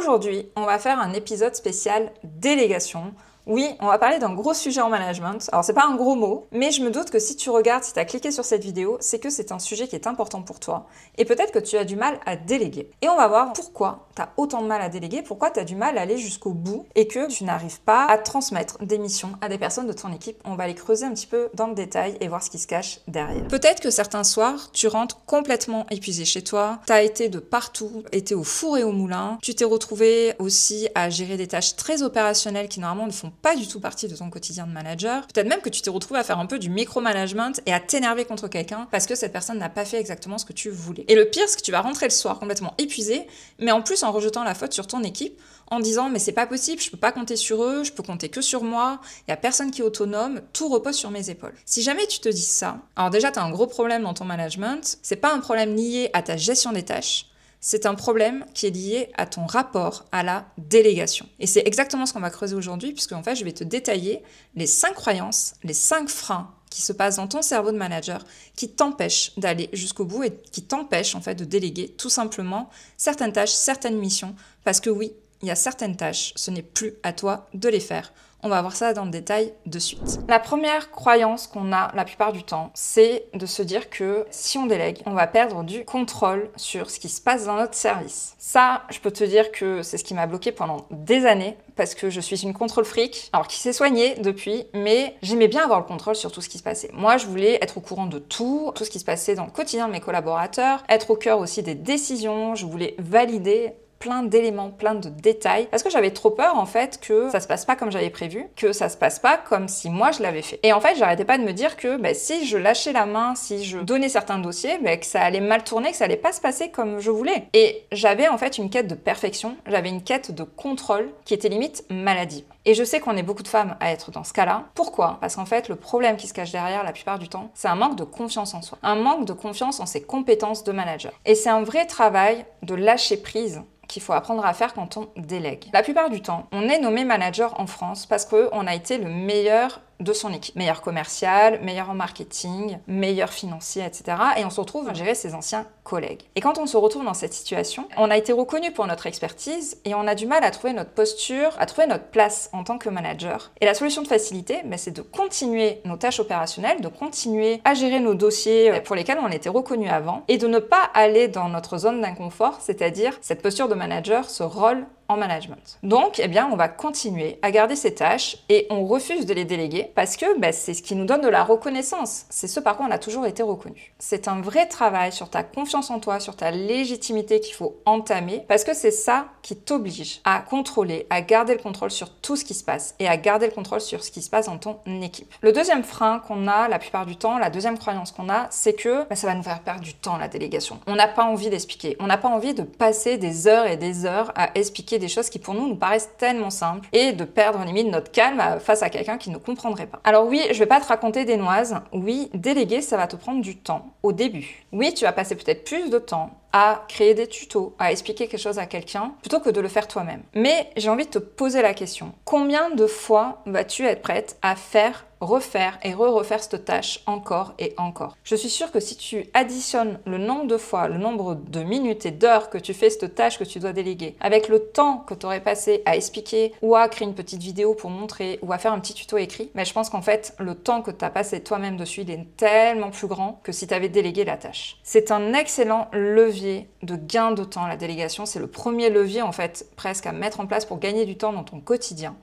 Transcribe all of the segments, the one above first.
Aujourd'hui, on va faire un épisode spécial délégation. Oui, on va parler d'un gros sujet en management. Alors, c'est pas un gros mot, mais je me doute que si tu regardes, si tu as cliqué sur cette vidéo, c'est que c'est un sujet qui est important pour toi. Et peut-être que tu as du mal à déléguer. Et on va voir pourquoi tu as autant de mal à déléguer, pourquoi tu as du mal à aller jusqu'au bout et que tu n'arrives pas à transmettre des missions à des personnes de ton équipe. On va aller creuser un petit peu dans le détail et voir ce qui se cache derrière. Peut-être que certains soirs, tu rentres complètement épuisé chez toi, tu as été de partout, été au four et au moulin, tu t'es retrouvé aussi à gérer des tâches très opérationnelles qui normalement ne font pas du tout partie de ton quotidien de manager. Peut-être même que tu t'es retrouvé à faire un peu du micromanagement et à t'énerver contre quelqu'un parce que cette personne n'a pas fait exactement ce que tu voulais. Et le pire, c'est que tu vas rentrer le soir complètement épuisé, mais en plus en rejetant la faute sur ton équipe, en disant mais c'est pas possible, je peux pas compter sur eux, je peux compter que sur moi, il y a personne qui est autonome, tout repose sur mes épaules. Si jamais tu te dis ça, alors déjà tu as un gros problème dans ton management, c'est pas un problème lié à ta gestion des tâches, c'est un problème qui est lié à ton rapport à la délégation. Et c'est exactement ce qu'on va creuser aujourd'hui, puisque en fait, je vais te détailler les 5 croyances, les 5 freins qui se passent dans ton cerveau de manager, qui t'empêchent d'aller jusqu'au bout et qui t'empêchent en fait de déléguer tout simplement certaines tâches, certaines missions, parce que oui, il y a certaines tâches, ce n'est plus à toi de les faire. On va voir ça dans le détail de suite. La première croyance qu'on a la plupart du temps, c'est de se dire que si on délègue, on va perdre du contrôle sur ce qui se passe dans notre service. Ça, je peux te dire que c'est ce qui m'a bloqué pendant des années parce que je suis une contrôle freak, alors qui s'est soignée depuis, mais j'aimais bien avoir le contrôle sur tout ce qui se passait. Moi, je voulais être au courant de tout ce qui se passait dans le quotidien de mes collaborateurs, être au cœur aussi des décisions, je voulais valider plein d'éléments, plein de détails, parce que j'avais trop peur en fait que ça se passe pas comme j'avais prévu, que ça se passe pas comme si moi je l'avais fait. Et en fait, j'arrêtais pas de me dire que si je lâchais la main, si je donnais certains dossiers, que ça allait mal tourner, que ça allait pas se passer comme je voulais. Et j'avais en fait une quête de perfection, j'avais une quête de contrôle qui était limite maladive. Et je sais qu'on est beaucoup de femmes à être dans ce cas-là. Pourquoi ? Parce qu'en fait, le problème qui se cache derrière la plupart du temps, c'est un manque de confiance en soi, un manque de confiance en ses compétences de manager. Et c'est un vrai travail de lâcher prise qu'il faut apprendre à faire quand on délègue. La plupart du temps, on est nommé manager en France parce qu'on a été le meilleur de son équipe. Meilleur commercial, meilleur en marketing, meilleur financier, etc. Et on se retrouve à gérer ses anciens collègues. Et quand on se retrouve dans cette situation, on a été reconnu pour notre expertise et on a du mal à trouver notre posture, à trouver notre place en tant que manager. Et la solution de facilité, c'est de continuer nos tâches opérationnelles, de continuer à gérer nos dossiers pour lesquels on était reconnu avant et de ne pas aller dans notre zone d'inconfort, c'est-à-dire cette posture de manager, ce rôle en management. Donc, on va continuer à garder ces tâches et on refuse de les déléguer parce que c'est ce qui nous donne de la reconnaissance. C'est ce par quoi on a toujours été reconnu. C'est un vrai travail sur ta confiance en toi, sur ta légitimité qu'il faut entamer parce que c'est ça qui t'oblige à contrôler, à garder le contrôle sur tout ce qui se passe et à garder le contrôle sur ce qui se passe dans ton équipe. Le deuxième frein qu'on a la plupart du temps, la deuxième croyance qu'on a, c'est que ça va nous faire perdre du temps la délégation. On n'a pas envie d'expliquer. On n'a pas envie de passer des heures et des heures à expliquer des choses qui pour nous paraissent tellement simples et de perdre limite notre calme face à quelqu'un qui ne comprendrait pas. Alors oui, je vais pas te raconter des noises. Oui, déléguer, ça va te prendre du temps au début. Oui, tu vas passer peut-être plus de temps à créer des tutos, à expliquer quelque chose à quelqu'un, plutôt que de le faire toi-même. Mais j'ai envie de te poser la question. Combien de fois vas-tu être prête à faire, refaire et refaire cette tâche encore et encore? Je suis sûre que si tu additionnes le nombre de fois, le nombre de minutes et d'heures que tu fais cette tâche que tu dois déléguer, avec le temps que tu aurais passé à expliquer ou à créer une petite vidéo pour montrer ou à faire un petit tuto écrit, je pense qu'en fait, le temps que tu as passé toi-même dessus, il est tellement plus grand que si tu avais délégué la tâche. C'est un excellent levier de gain de temps, la délégation. C'est le premier levier en fait presque à mettre en place pour gagner du temps dans ton quotidien.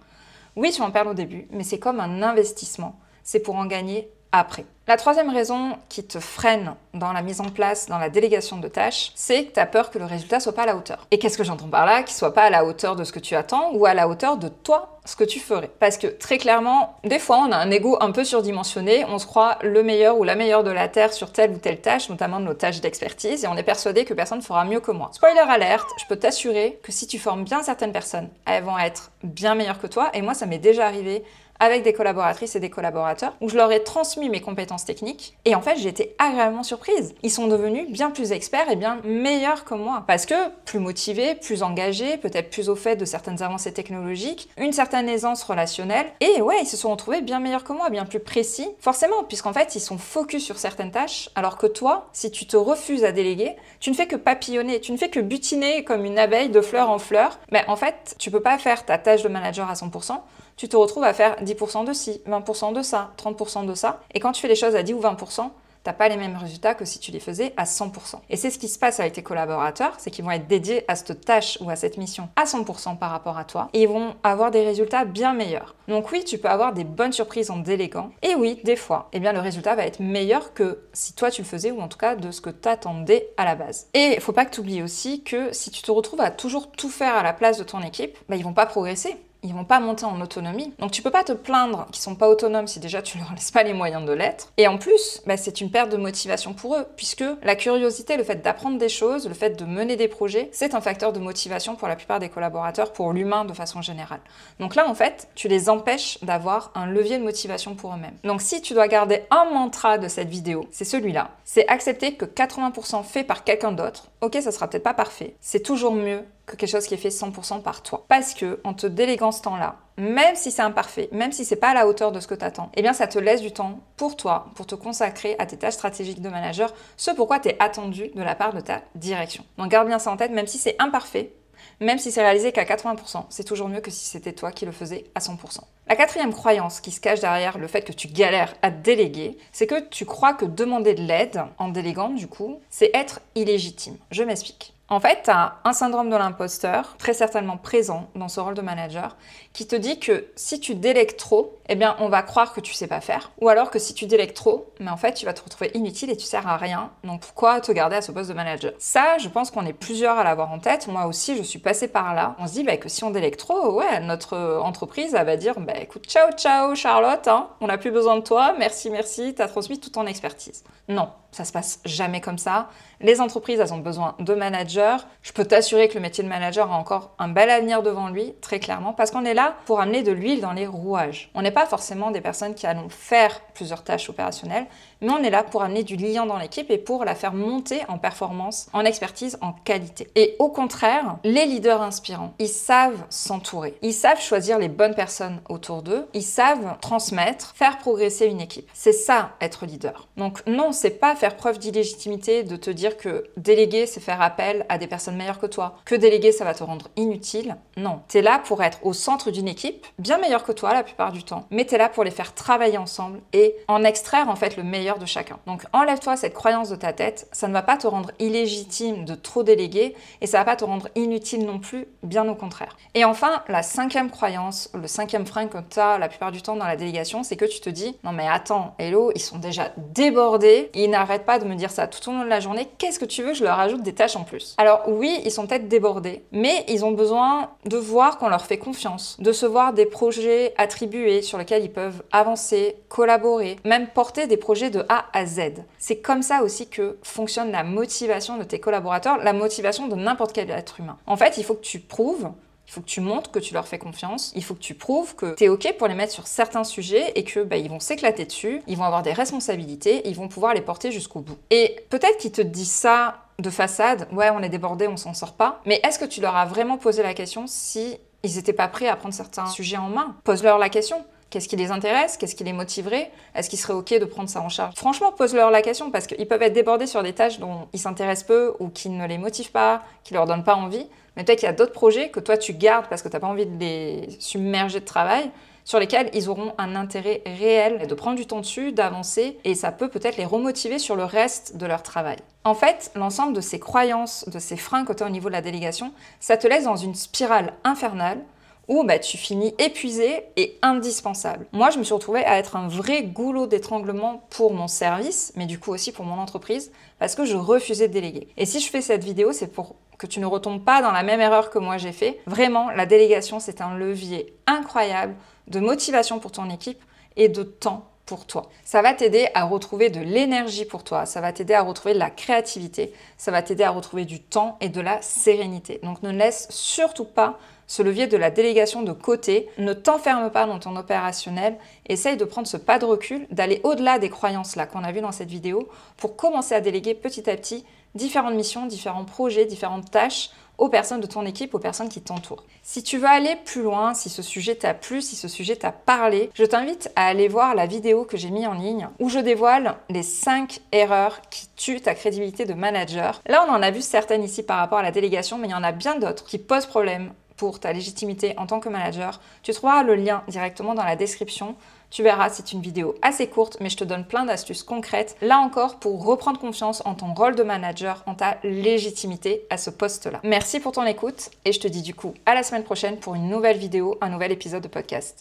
Oui, tu en perds au début, mais c'est comme un investissement. C'est pour en gagner après. La troisième raison qui te freine dans la mise en place, dans la délégation de tâches, c'est que tu as peur que le résultat soit pas à la hauteur. Et qu'est-ce que j'entends par là? Qu'il soit pas à la hauteur de ce que tu attends ou à la hauteur de toi, ce que tu ferais. Parce que très clairement, des fois, on a un ego un peu surdimensionné, on se croit le meilleur ou la meilleure de la Terre sur telle ou telle tâche, notamment de nos tâches d'expertise, et on est persuadé que personne ne fera mieux que moi. Spoiler alerte, je peux t'assurer que si tu formes bien certaines personnes, elles vont être bien meilleures que toi, et moi, ça m'est déjà arrivé avec des collaboratrices et des collaborateurs où je leur ai transmis mes compétences techniques et en fait j'ai été agréablement surprise. Ils sont devenus bien plus experts et bien meilleurs que moi parce que plus motivés, plus engagés, peut-être plus au fait de certaines avancées technologiques, une certaine aisance relationnelle et ouais, ils se sont retrouvés bien meilleurs que moi, bien plus précis, forcément, puisqu'en fait ils sont focus sur certaines tâches alors que toi, si tu te refuses à déléguer, tu ne fais que papillonner, tu ne fais que butiner comme une abeille de fleur en fleur, mais en fait tu peux pas faire ta tâche de manager à 100%, tu te retrouves à faire 10% de ci, 20% de ça, 30% de ça, et quand tu fais les choses à 10 ou 20%, t'as pas les mêmes résultats que si tu les faisais à 100%. Et c'est ce qui se passe avec tes collaborateurs, c'est qu'ils vont être dédiés à cette tâche ou à cette mission à 100% par rapport à toi, et ils vont avoir des résultats bien meilleurs. Donc oui, tu peux avoir des bonnes surprises en déléguant, et oui, des fois, eh bien le résultat va être meilleur que si toi tu le faisais, ou en tout cas de ce que t'attendais à la base. Et il faut pas que tu oublies aussi que si tu te retrouves à toujours tout faire à la place de ton équipe, ils vont pas progresser. Ils vont pas monter en autonomie. Donc tu peux pas te plaindre qu'ils sont pas autonomes si déjà tu leur laisses pas les moyens de l'être. Et en plus, c'est une perte de motivation pour eux, puisque la curiosité, le fait d'apprendre des choses, le fait de mener des projets, c'est un facteur de motivation pour la plupart des collaborateurs, pour l'humain de façon générale. Donc là, en fait, tu les empêches d'avoir un levier de motivation pour eux-mêmes. Donc si tu dois garder un mantra de cette vidéo, c'est celui-là. C'est accepter que 80% fait par quelqu'un d'autre. Ok, ça sera peut-être pas parfait. C'est toujours mieux que quelque chose qui est fait 100% par toi. Parce que en te déléguant ce temps-là, même si c'est imparfait, même si c'est pas à la hauteur de ce que tu attends, eh bien ça te laisse du temps pour toi, pour te consacrer à tes tâches stratégiques de manager, ce pourquoi tu es attendu de la part de ta direction. Donc garde bien ça en tête, même si c'est imparfait, même si c'est réalisé qu'à 80%, c'est toujours mieux que si c'était toi qui le faisais à 100%. La quatrième croyance qui se cache derrière le fait que tu galères à déléguer, c'est que tu crois que demander de l'aide, en déléguant du coup, c'est être illégitime. Je m'explique. En fait, tu as un syndrome de l'imposteur, très certainement présent dans ce rôle de manager, qui te dit que si tu délègues trop, eh bien, on va croire que tu sais pas faire. Ou alors que si tu délègues trop, mais en fait, tu vas te retrouver inutile et tu sers à rien. Donc, pourquoi te garder à ce poste de manager? Ça, je pense qu'on est plusieurs à l'avoir en tête. Moi aussi, je suis passée par là. On se dit que si on délègue trop, ouais, notre entreprise, elle va dire, écoute, ciao, ciao, Charlotte, hein, on n'a plus besoin de toi, merci, merci, t'as transmis toute ton expertise. Non, ça se passe jamais comme ça. Les entreprises, elles ont besoin de managers. Je peux t'assurer que le métier de manager a encore un bel avenir devant lui, très clairement, parce qu'on est là pour amener de l'huile dans les rouages. On n'est pas forcément des personnes qui allons faire plusieurs tâches opérationnelles, mais on est là pour amener du lien dans l'équipe et pour la faire monter en performance, en expertise, en qualité. Et au contraire, les leaders inspirants, ils savent s'entourer. Ils savent choisir les bonnes personnes autour d'eux. Ils savent transmettre, faire progresser une équipe. C'est ça, être leader. Donc non, c'est pas faire preuve d'illégitimité de te dire que déléguer, c'est faire appel à des personnes meilleures que toi, que déléguer, ça va te rendre inutile. Non, t'es là pour être au centre d'une équipe, bien meilleure que toi la plupart du temps, mais t'es là pour les faire travailler ensemble et en extraire en fait le meilleur de chacun. Donc enlève-toi cette croyance de ta tête, ça ne va pas te rendre illégitime de trop déléguer et ça va pas te rendre inutile non plus, bien au contraire. Et enfin, la cinquième croyance, le cinquième frein que tu as la plupart du temps dans la délégation, c'est que tu te dis, non mais attends, hello, ils sont déjà débordés, ils n'arrêtent pas de me dire ça tout au long de la journée, qu'est-ce que tu veux que je leur ajoute des tâches en plus? Alors oui, ils sont peut-être débordés, mais ils ont besoin de voir qu'on leur fait confiance, de se voir des projets attribués sur lesquels ils peuvent avancer, collaborer, même porter des projets de A à Z. C'est comme ça aussi que fonctionne la motivation de tes collaborateurs, la motivation de n'importe quel être humain. En fait, il faut que tu prouves, il faut que tu montres que tu leur fais confiance. Il faut que tu prouves que tu es OK pour les mettre sur certains sujets et que ils vont s'éclater dessus, ils vont avoir des responsabilités, ils vont pouvoir les porter jusqu'au bout. Et peut-être qu'ils te disent ça de façade, ouais, on est débordé, on s'en sort pas. Mais est-ce que tu leur as vraiment posé la question si ils n'étaient pas prêts à prendre certains sujets en main? Pose-leur la question. Qu'est-ce qui les intéresse? Qu'est-ce qui les motiverait? Est-ce qu'ils seraient OK de prendre ça en charge? Franchement, pose-leur la question parce qu'ils peuvent être débordés sur des tâches dont ils s'intéressent peu ou qui ne les motivent pas, qui leur donnent pas envie. Mais peut-être qu'il y a d'autres projets que toi tu gardes parce que tu n'as pas envie de les submerger de travail, sur lesquels ils auront un intérêt réel de prendre du temps dessus, d'avancer, et ça peut peut-être les remotiver sur le reste de leur travail. En fait, l'ensemble de ces croyances, de ces freins que tu as au niveau de la délégation, ça te laisse dans une spirale infernale où tu finis épuisé et indispensable. Moi, je me suis retrouvée à être un vrai goulot d'étranglement pour mon service, mais du coup aussi pour mon entreprise, parce que je refusais de déléguer. Et si je fais cette vidéo, c'est pour que tu ne retombes pas dans la même erreur que moi j'ai fait. Vraiment, la délégation, c'est un levier incroyable de motivation pour ton équipe et de temps pour toi. Ça va t'aider à retrouver de l'énergie pour toi, ça va t'aider à retrouver de la créativité, ça va t'aider à retrouver du temps et de la sérénité. Donc ne laisse surtout pas ce levier de la délégation de côté, ne t'enferme pas dans ton opérationnel, essaye de prendre ce pas de recul, d'aller au-delà des croyances là qu'on a vues dans cette vidéo pour commencer à déléguer petit à petit différentes missions, différents projets, différentes tâches aux personnes de ton équipe, aux personnes qui t'entourent. Si tu veux aller plus loin, si ce sujet t'a plu, si ce sujet t'a parlé, je t'invite à aller voir la vidéo que j'ai mise en ligne où je dévoile les 5 erreurs qui tuent ta crédibilité de manager. Là, on en a vu certaines ici par rapport à la délégation, mais il y en a bien d'autres qui posent problème pour ta légitimité en tant que manager. Tu trouveras le lien directement dans la description. Tu verras, c'est une vidéo assez courte, mais je te donne plein d'astuces concrètes, là encore, pour reprendre confiance en ton rôle de manager, en ta légitimité à ce poste-là. Merci pour ton écoute et je te dis du coup à la semaine prochaine pour une nouvelle vidéo, un nouvel épisode de podcast.